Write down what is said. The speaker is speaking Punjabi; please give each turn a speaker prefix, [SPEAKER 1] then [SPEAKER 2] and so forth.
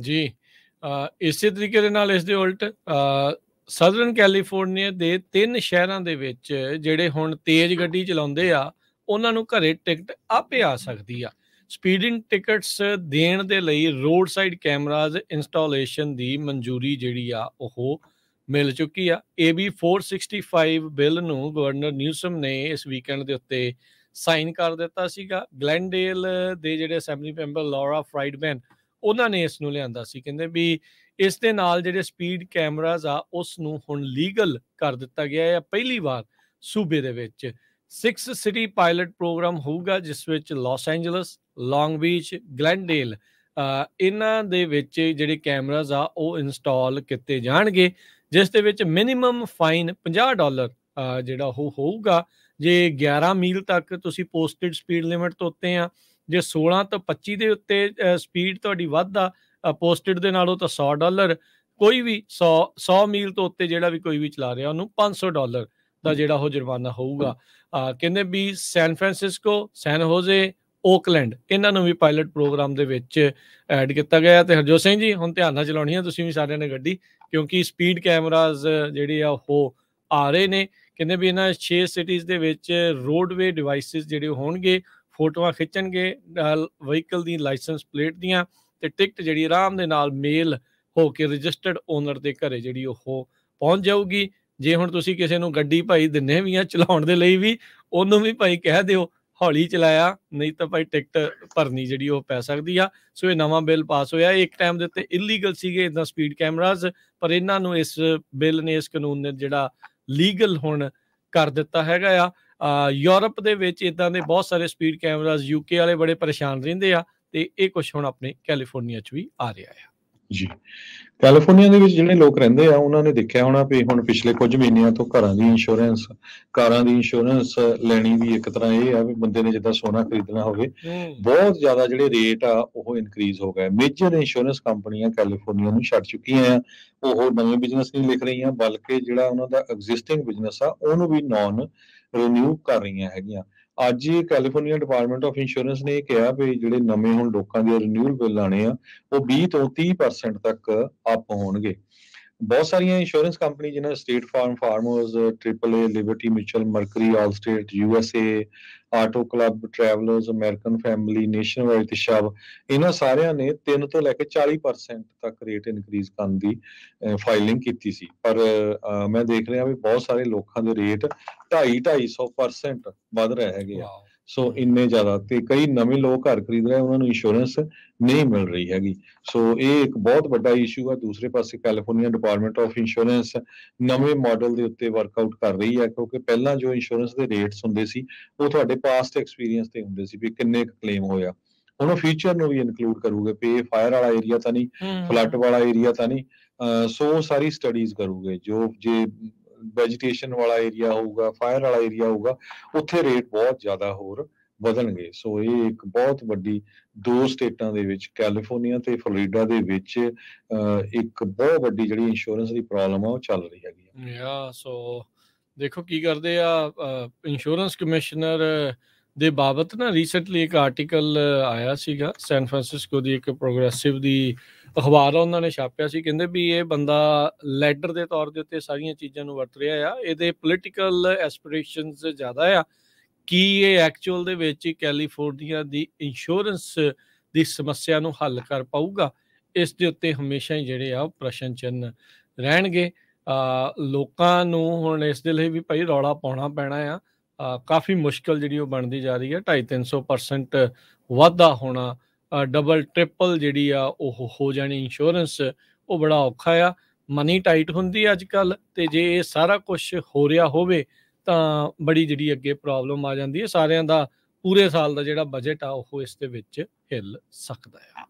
[SPEAKER 1] ਜੀ। ਇਸੇ ਤਰੀਕੇ ਦੇ ਨਾਲ ਇਸ ਦੇ ਉਲਟ ਸਦਰਨ ਕੈਲੀਫੋਰਨੀਆ ਦੇ 3 ਸ਼ਹਿਰਾਂ ਦੇ ਵਿੱਚ ਜਿਹੜੇ ਹੁਣ ਤੇਜ਼ ਗੱਡੀ ਚਲਾਉਂਦੇ ਆ, ਉਹਨਾਂ ਨੂੰ ਘਰੇ ਟਿਕਟ ਆਪੇ ਆ ਸਕਦੀ ਆ। ਸਪੀਡਿੰਗ ਟਿਕਟਸ ਦੇਣ ਦੇ ਲਈ ਰੋਡ ਸਾਈਡ ਕੈਮਰਾਜ਼ ਇੰਸਟਾਲੇਸ਼ਨ ਦੀ ਮਨਜ਼ੂਰੀ ਜਿਹੜੀ ਆ ਉਹ ਮਿਲ ਚੁੱਕੀ ਆ। AB 465 ਬਿੱਲ ਨੂੰ ਗਵਰਨਰ ਨਿਊਸਮ ਨੇ ਇਸ ਵੀਕਐਂਡ ਦੇ ਉੱਤੇ ਸਾਈਨ ਕਰ ਦਿੱਤਾ ਸੀਗਾ। ਗਲੈਂਡੇਲ ਦੇ ਜਿਹੜੇ ਅਸੈਂਬਲੀ ਮੈਂਬਰ ਲੌਰਾ ਫਰਾਈਡਮੈਨ, ਉਹਨਾਂ ਨੇ ਇਸ ਨੂੰ ਲਿਆਂਦਾ ਸੀ। ਕਹਿੰਦੇ ਵੀ ਇਸ ਦੇ ਨਾਲ ਜਿਹੜੇ ਸਪੀਡ ਕੈਮਰਾਜ਼ ਆ ਉਸ ਨੂੰ ਹੁਣ ਲੀਗਲ ਕਰ ਦਿੱਤਾ ਗਿਆ ਹੈ। ਪਹਿਲੀ ਵਾਰ ਸੂਬੇ ਦੇ ਵਿੱਚ 6 ਸਿਟੀ ਪਾਇਲਟ ਪ੍ਰੋਗਰਾਮ ਹੋਊਗਾ, ਜਿਸ ਵਿੱਚ ਲਾਸ ਐਂਜਲਸ, ਲੌਂਗ ਬੀਚ, ਗਲੈਂਡੇਲ ਇਹਨਾਂ ਦੇ ਵਿੱਚ ਜਿਹੜੇ ਕੈਮਰਾਜ਼ ਆ ਉਹ ਇੰਸਟਾਲ ਕੀਤੇ ਜਾਣਗੇ, ਜਿਸ ਦੇ ਵਿੱਚ ਮਿਨੀਮਮ ਫਾਈਨ $50 ਜਿਹੜਾ ਉਹ ਹੋਊਗਾ ਜੇ 11 ਮੀਲ ਤੱਕ ਤੁਸੀਂ ਪੋਸਟਡ ਸਪੀਡ ਲਿਮਿਟ ਤੋਂ ਉੱਤੇ ਆ। ਜੇ 16 ਤੋਂ 25 ਦੇ ਉੱਤੇ ਸਪੀਡ ਤੁਹਾਡੀ ਵੱਧ ਆ ਪੋਸਟਡ ਦੇ ਨਾਲੋਂ ਤਾਂ $100। ਕੋਈ ਵੀ 100 ਮੀਲ ਤੋਂ ਉੱਤੇ ਜਿਹੜਾ ਵੀ ਕੋਈ ਵੀ ਚਲਾ ਰਿਹਾ ਉਹਨੂੰ $500 ਦਾ ਜਿਹੜਾ ਉਹ ਜੁਰਮਾਨਾ ਹੋਊਗਾ। ਕਹਿੰਦੇ ਵੀ ਸੈਨ ਫਰਾਂਸਿਸਕੋ, ਸੈਨ ਹੋਜ਼ੇ, ਓਕਲੈਂਡ ਇਹਨਾਂ ਨੂੰ ਵੀ ਪਾਇਲਟ ਪ੍ਰੋਗਰਾਮ ਦੇ ਵਿੱਚ ਐਡ ਕੀਤਾ ਗਿਆ। ਤੇ ਹਰਜੋਤ ਸਿੰਘ ਜੀ, ਹੁਣ ਧਿਆਨ ਨਾਲ ਚਲਾਉਣੀ ਆ ਤੁਸੀਂ ਵੀ ਸਾਰਿਆਂ ਨੇ ਗੱਡੀ, ਕਿਉਂਕਿ ਸਪੀਡ ਕੈਮਰਾਜ਼ ਜਿਹੜੇ ਆ ਉਹ ਆ ਰਹੇ ਨੇ। ਕਹਿੰਦੇ ਵੀ ਇਹਨਾਂ 6 ਸਿਟੀਜ਼ ਦੇ ਵਿੱਚ ਰੋਡਵੇ ਡਿਵਾਈਸਿਸ ਜਿਹੜੇ ਹੋਣਗੇ, ਫੋਟੋਆਂ ਖਿੱਚਣਗੇ ਵਹੀਕਲ ਦੀ ਲਾਇਸੈਂਸ ਪਲੇਟ ਦੀਆਂ, ਤੇ ਟਿਕਟ ਜਿਹੜੀ ਆਰਾਮ ਦੇ ਨਾਲ ਮੇਲ ਹੋ ਕੇ ਰਜਿਸਟਰਡ ਓਨਰ ਦੇ ਘਰੇ ਜਿਹੜੀ ਉਹ ਪਹੁੰਚ ਜਾਊਗੀ। ਜੇ ਹੁਣ ਤੁਸੀਂ ਕਿਸੇ ਨੂੰ ਗੱਡੀ ਭਾਈ ਦਿੰਦੇ ਵੀ ਆ ਚਲਾਉਣ ਦੇ ਲਈ ਵੀ, ਉਹਨੂੰ ਵੀ ਭਾਈ ਕਹਿ ਦਿਓ ਹੌਲੀ ਚਲਾਇਆ, ਨਹੀਂ ਤਾਂ ਭਾਈ ਟਿਕਟ ਭਰਨੀ ਜਿਹੜੀ ਉਹ ਪੈ ਸਕਦੀ ਆ। ਸੋ ਇਹ ਨਵਾਂ ਬਿੱਲ ਪਾਸ ਹੋਇਆ। ਇੱਕ ਟਾਈਮ ਦੇ ਉੱਤੇ ਇਲੀਗਲ ਸੀਗੇ ਇੱਦਾਂ ਸਪੀਡ ਕੈਮਰਾਜ਼, ਪਰ ਇਹਨਾਂ ਨੂੰ ਇਸ ਬਿੱਲ ਨੇ, ਇਸ ਕਾਨੂੰਨ ਨੇ ਜਿਹੜਾ ਲੀਗਲ ਹੁਣ ਕਰ ਦਿੱਤਾ ਹੈਗਾ ਆ। ਯੂਰਪ ਦੇ ਵਿੱਚ ਇੱਦਾਂ ਦੇ ਬਹੁਤ ਸਾਰੇ ਸਪੀਡ ਕੈਮਰਾਜ਼, UK ਵਾਲੇ ਬੜੇ ਪਰੇਸ਼ਾਨ ਰਹਿੰਦੇ ਆ, ਤੇ ਇਹ ਕੁਛ ਹੁਣ ਆਪਣੇ ਕੈਲੀਫੋਰਨੀਆ 'ਚ ਵੀ ਆ ਰਿਹਾ ਆ।
[SPEAKER 2] ਜੀ, ਕੈਲੀਫੋਰਨੀਆ ਦੇ ਵਿੱਚ ਜਿਹੜੇ ਲੋਕ ਰਹਿੰਦੇ ਆ ਉਹਨਾਂ ਨੇ ਦੇਖਿਆ ਹੋਣਾ ਵੀ ਹੁਣ ਪਿਛਲੇ ਕੁਝ ਮਹੀਨਿਆਂ ਤੋਂ ਘਰਾਂ ਦੀ ਇੰਸ਼ੋਰੈਂਸ, ਕਾਰਾਂ ਦੀ ਇੰਸ਼ੋਰੈਂਸ ਲੈਣੀ ਵੀ ਇੱਕ ਤਰ੍ਹਾਂ ਇਹ ਆ ਵੀ ਬੰਦੇ ਨੇ ਜਿੱਦਾਂ ਸੋਨਾ ਖਰੀਦਣਾ ਹੋਵੇ, ਬਹੁਤ ਜ਼ਿਆਦਾ ਜਿਹੜੇ ਰੇਟ ਆ ਉਹ ਇਨਕਰੀਜ਼ ਹੋ ਗਏ। ਮੇਜਰ ਇੰਸ਼ੋਰੈਂਸ ਕੰਪਨੀਆਂ ਕੈਲੀਫੋਰਨੀਆ ਨੂੰ ਛੱਡ ਚੁੱਕੀਆਂ ਆ। ਉਹ ਨਵੇਂ ਬਿਜ਼ਨਸ ਨਹੀਂ ਲਿਖ ਰਹੀਆਂ, ਬਲਕਿ ਜਿਹੜਾ ਉਹਨਾਂ ਦਾ ਐਗਜ਼ਿਸਟਿੰਗ ਬਿਜ਼ਨਸ ਆ ਉਹਨੂੰ ਵੀ ਨੌਨ ਰਿਨਿਊ ਕਰ ਰਹੀਆਂ ਹੈਗੀਆਂ। ਅੱਜ ਕੈਲੀਫੋਰਨੀਆ ਡਿਪਾਰਟਮੈਂਟ ਆਫ ਇੰਸ਼ੋਰੈਂਸ ਨੇ ਇਹ ਕਿਹਾ ਵੀ ਜਿਹੜੇ ਨਵੇਂ ਹੁਣ ਲੋਕਾਂ ਦੇ ਰਿਨਿਊਅਲ ਬਿੱਲ ਆਣੇ ਆ ਉਹ 20 ਤੋਂ 30% ਤੱਕ ਅਪ ਹੋਣਗੇ। ਬਹੁਤ ਸਾਰੀਆਂ ਇੰਸ਼ੋਰੈਂਸ ਕੰਪਨੀ ਜਿਨ੍ਹਾਂ State Farm, Farmers, AAA, Liberty Mutual, Mercury, Allstate, USA, Auto Club, Travelers, American Family, Nationwide ਤੇ ਸ਼ਬ, ਇਹਨਾਂ ਸਾਰਿਆਂ ਨੇ 3 ਤੋਂ ਲੈ ਕੇ 40% ਤੱਕ ਰੇਟ ਇਨਕਰੀਜ਼ ਕਰਨ ਦੀ ਫਾਈਲਿੰਗ ਕੀਤੀ ਸੀ। ਪਰ ਮੈਂ ਦੇਖ ਰਿਹਾ ਵੀ ਬਹੁਤ ਸਾਰੇ ਲੋਕਾਂ ਦੇ ਰੇਟ 250-250% ਵੱਧ ਰਹੇ ਹੈਗੇ ਆ। ਸੋ ਇੰਨੇ ਜ਼ਿਆਦਾ, ਤੇ ਕਈ ਨਵੇਂ ਲੋਕ ਘਰ ਖਰੀਦ ਰਹੇ ਉਹਨਾਂ ਨੂੰ ਇੰਸ਼ੋਰੈਂਸ ਨਹੀਂ ਮਿਲ ਰਹੀ ਹੈਗੀ। ਸੋ ਇਹ ਇੱਕ ਬਹੁਤ ਵੱਡਾ ਇਸ਼ੂ ਆ। ਦੂਸਰੇ ਪਾਸੇ ਕੈਲੀਫੋਰਨੀਆ ਡਿਪਾਰਟਮੈਂਟ ਆਫ ਇੰਸ਼ੋਰੈਂਸ ਨਵੇਂ ਮਾਡਲ ਦੇ ਉੱਤੇ ਵਰਕਆਊਟ ਕਰ ਰਹੀ ਹੈ, ਕਿਉਂਕਿ ਪਹਿਲਾਂ ਜੋ ਇੰਸ਼ੋਰੈਂਸ ਦੇ ਰੇਟਸ ਹੁੰਦੇ ਸੀ ਉਹ ਤੁਹਾਡੇ ਪਾਸਟ ਐਕਸਪੀਰੀਅੰਸ ਤੇ ਹੁੰਦੇ ਸੀ ਵੀ ਕਿੰਨੇ ਕਲੇਮ ਹੋਇਆ। ਹੁਣ ਉਹ ਫਿਊਚਰ ਨੂੰ ਵੀ ਇਨਕਲੂਡ ਕਰੂਗੇ ਵੀ ਇਹ ਫਾਇਰ ਵਾਲਾ ਏਰੀਆ ਤਾਂ ਨਹੀਂ, ਫਲੱਡ ਵਾਲਾ ਏਰੀਆ ਤਾਂ ਨਹੀਂ। ਸੋ ਸਾਰੀ ਸਟੱਡੀਜ਼ ਕਰੂਗੇ। ਜੇ ਵੈਜੀਟੇਸ਼ਨ ਵਾਲਾ ਏਰੀਆ ਹੋਊਗਾ, ਫਾਇਰ ਵਾਲਾ ਏਰੀਆ ਹੋਊਗਾ, ਉੱਥੇ ਰੇਟ ਬਹੁਤ ਜ਼ਿਆਦਾ ਹੋਰ ਵਧਣਗੇ। ਸੋ ਇਹ ਇੱਕ ਬਹੁਤ ਵੱਡੀ, 2 ਸਟੇਟਾਂ ਦੇ ਵਿੱਚ, ਕੈਲੀਫੋਰਨੀਆ ਤੇ ਫਲੋਰੀਡਾ ਦੇ ਵਿੱਚ ਇੱਕ ਬਹੁਤ ਵੱਡੀ ਜਿਹੜੀ ਇੰਸ਼ੋਰੈਂਸ ਦੀ ਪ੍ਰੋਬਲਮ ਆ ਉਹ ਚੱਲ ਰਹੀ ਹੈਗੀ
[SPEAKER 1] ਆ। ਸੋ ਦੇਖੋ ਕੀ ਕਰਦੇ ਆ। ਇੰਸ਼ੋਰੈਂਸ ਕਮਿਸ਼ਨਰ ਦੇ ਬਾਬਤ ਨਾ ਰੀਸੈਂਟਲੀ ਇੱਕ ਆਰਟੀਕਲ ਆਇਆ ਸੀਗਾ, ਸੈਨ ਫਰਾਂਸਿਸਕੋ ਦੀ ਇੱਕ ਪ੍ਰੋਗਰੈਸਿਵ ਦੀ ਅਖਬਾਰ ਆ, ਉਹਨਾਂ ਨੇ ਛਾਪਿਆ ਸੀ। ਕਹਿੰਦੇ ਵੀ ਇਹ ਬੰਦਾ ਲੈਡਰ ਦੇ ਤੌਰ ਦੇ ਉੱਤੇ ਸਾਰੀਆਂ ਚੀਜ਼ਾਂ ਨੂੰ ਵਰਤ ਰਿਹਾ ਆ, ਇਹਦੇ ਪੋਲੀਟੀਕਲ ਐਸਪੀਰੇਸ਼ਨਸ ਜ਼ਿਆਦਾ ਆ। ਕੀ ਇਹ ਐਕਚੁਅਲ ਦੇ ਵਿੱਚ ਕੈਲੀਫੋਰਨੀਆ ਦੀ ਇੰਸ਼ੋਰੈਂਸ ਦੀ ਸਮੱਸਿਆ ਨੂੰ ਹੱਲ ਕਰ ਪਾਊਗਾ? ਇਸ ਦੇ ਉੱਤੇ ਹਮੇਸ਼ਾ ਹੀ ਜਿਹੜੇ ਆ ਉਹ ਪ੍ਰਸ਼ਨ ਚਿੰਨ੍ਹ ਰਹਿਣਗੇ। ਲੋਕਾਂ ਨੂੰ ਹੁਣ ਇਸ ਦੇ ਲਈ ਵੀ ਭਾਈ ਰੌਲਾ ਪਾਉਣਾ ਪੈਣਾ ਆ। ਕਾਫੀ ਮੁਸ਼ਕਿਲ ਜਿਹੜੀ ਉਹ ਬਣਦੀ ਜਾ ਰਹੀ ਹੈ। 250-300% ਵਾਧਾ ਹੋਣਾ, ਡਬਲ ਟ੍ਰਿਪਲ ਜਿਹੜੀ ਆ ਉਹ ਹੋ ਜਾਣੀ ਇੰਸ਼ੋਰੈਂਸ, ਉਹ ਬੜਾ ਔਖਾ ਆ। ਮਨੀ ਟਾਈਟ ਹੁੰਦੀ ਅੱਜ ਕੱਲ੍ਹ, ਤੇ ਜੇ ਇਹ ਸਾਰਾ ਕੁਛ ਹੋ ਰਿਹਾ ਹੋਵੇ ਤਾਂ ਬੜੀ ਜਿਹੜੀ ਅੱਗੇ ਪ੍ਰੋਬਲਮ ਆ ਜਾਂਦੀ ਹੈ। ਸਾਰਿਆਂ ਦਾ ਪੂਰੇ ਸਾਲ ਦਾ ਜਿਹੜਾ ਬਜਟ ਆ ਉਹ ਇਸ ਦੇ ਵਿੱਚ ਹਿੱਲ ਸਕਦਾ ਆ।